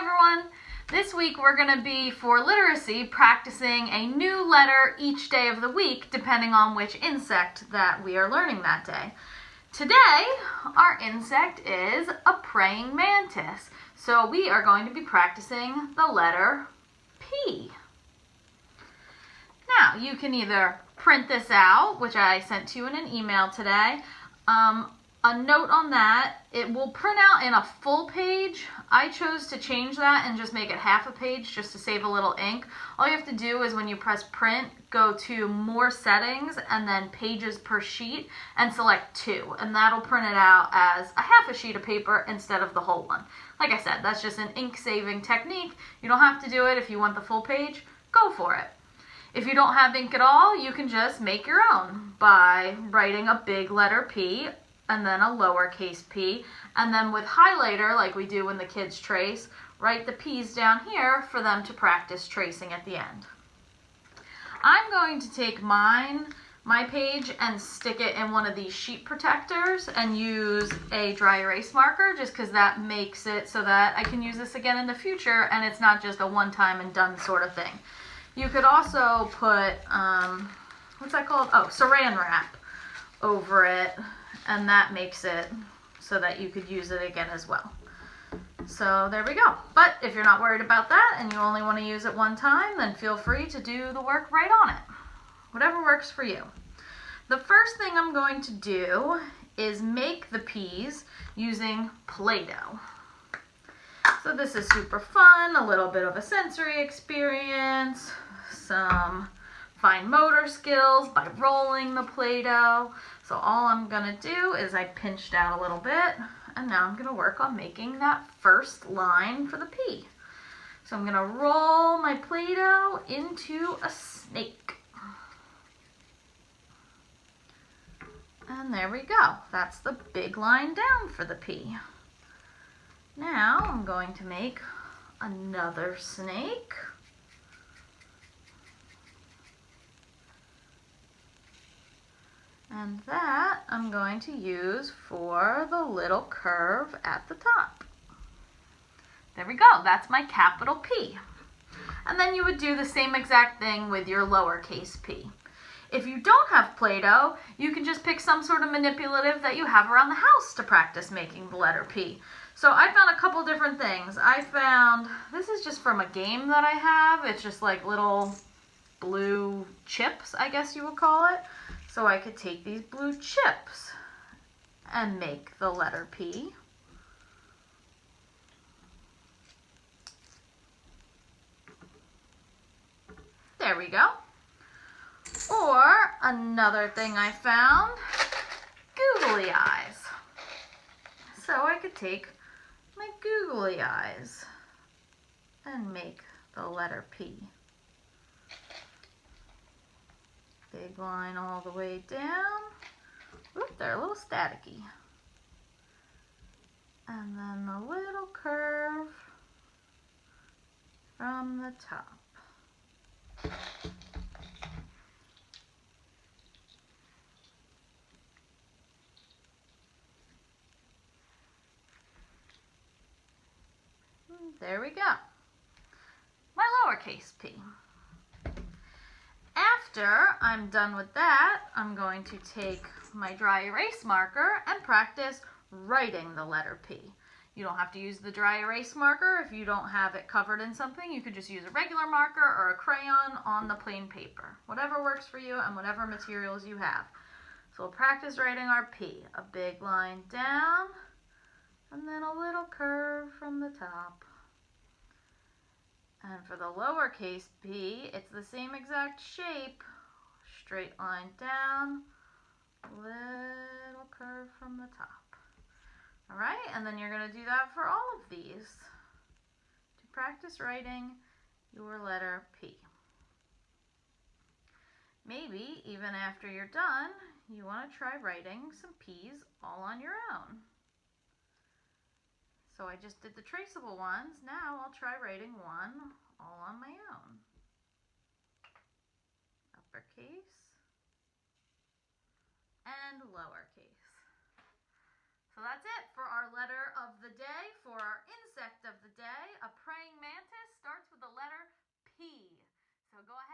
everyone! This week we're going to be, for literacy, practicing a new letter each day of the week depending on which insect that we are learning that day. Today, our insect is a praying mantis. So we are going to be practicing the letter P. Now, you can either print this out, which I sent to you in an email today. A note on that, it will print out in a full page. I chose to change that and just make it half a page just to save a little ink. All you have to do is when you press print, go to more settings and then pages per sheet and select 2. And that'll print it out as a half a sheet of paper instead of the whole one. Like I said, that's just an ink saving technique. You don't have to do it if you want the full page. Go for it. If you don't have ink at all, you can just make your own by writing a big letter P and then a lowercase p, and then with highlighter, like we do when the kids trace, write the P's down here for them to practice tracing at the end. I'm going to take my page and stick it in one of these sheet protectors and use a dry erase marker just because that makes it so that I can use this again in the future and it's not just a one-time and done sort of thing. You could also put, what's that called? Oh, saran wrap over it, and that makes it so that you could use it again as well. So there we go. But if you're not worried about that and you only want to use it one time, then feel free to do the work right on it. Whatever works for you. The first thing I'm going to do is make the P's using Play-Doh. So this is super fun, a little bit of a sensory experience, some fine motor skills by rolling the Play-Doh. So all I'm going to do is I pinched out a little bit, and now I'm going to work on making that first line for the P. So I'm going to roll my Play-Doh into a snake. And there we go. That's the big line down for the P. Now I'm going to make another snake. And that I'm going to use for the little curve at the top. There we go, that's my capital P. And then you would do the same exact thing with your lowercase p. If you don't have Play-Doh, you can just pick some sort of manipulative that you have around the house to practice making the letter P. So I found a couple different things. I found, this is just from a game that I have. It's just like little blue chips, I guess you would call it. So I could take these blue chips and make the letter P. There we go. Or another thing I found, googly eyes. So I could take my googly eyes and make the letter P. Big line all the way down. Oop, they're a little staticky. And then the little curve from the top. There we go. My lowercase p. After I'm done with that, I'm going to take my dry erase marker and practice writing the letter P. You don't have to use the dry erase marker if you don't have it covered in something. You could just use a regular marker or a crayon on the plain paper. Whatever works for you and whatever materials you have. So we'll practice writing our P. A big line down and then a little curve from the top. And for the lowercase p, it's the same exact shape. Straight line down, little curve from the top. All right, and then you're going to do that for all of these to practice writing your letter P. Maybe even after you're done, you want to try writing some P's all on your own. So I just did the traceable ones. Now I'll try writing one all on my own. Uppercase and lowercase. So that's it for our letter of the day, for our insect of the day, a praying but go ahead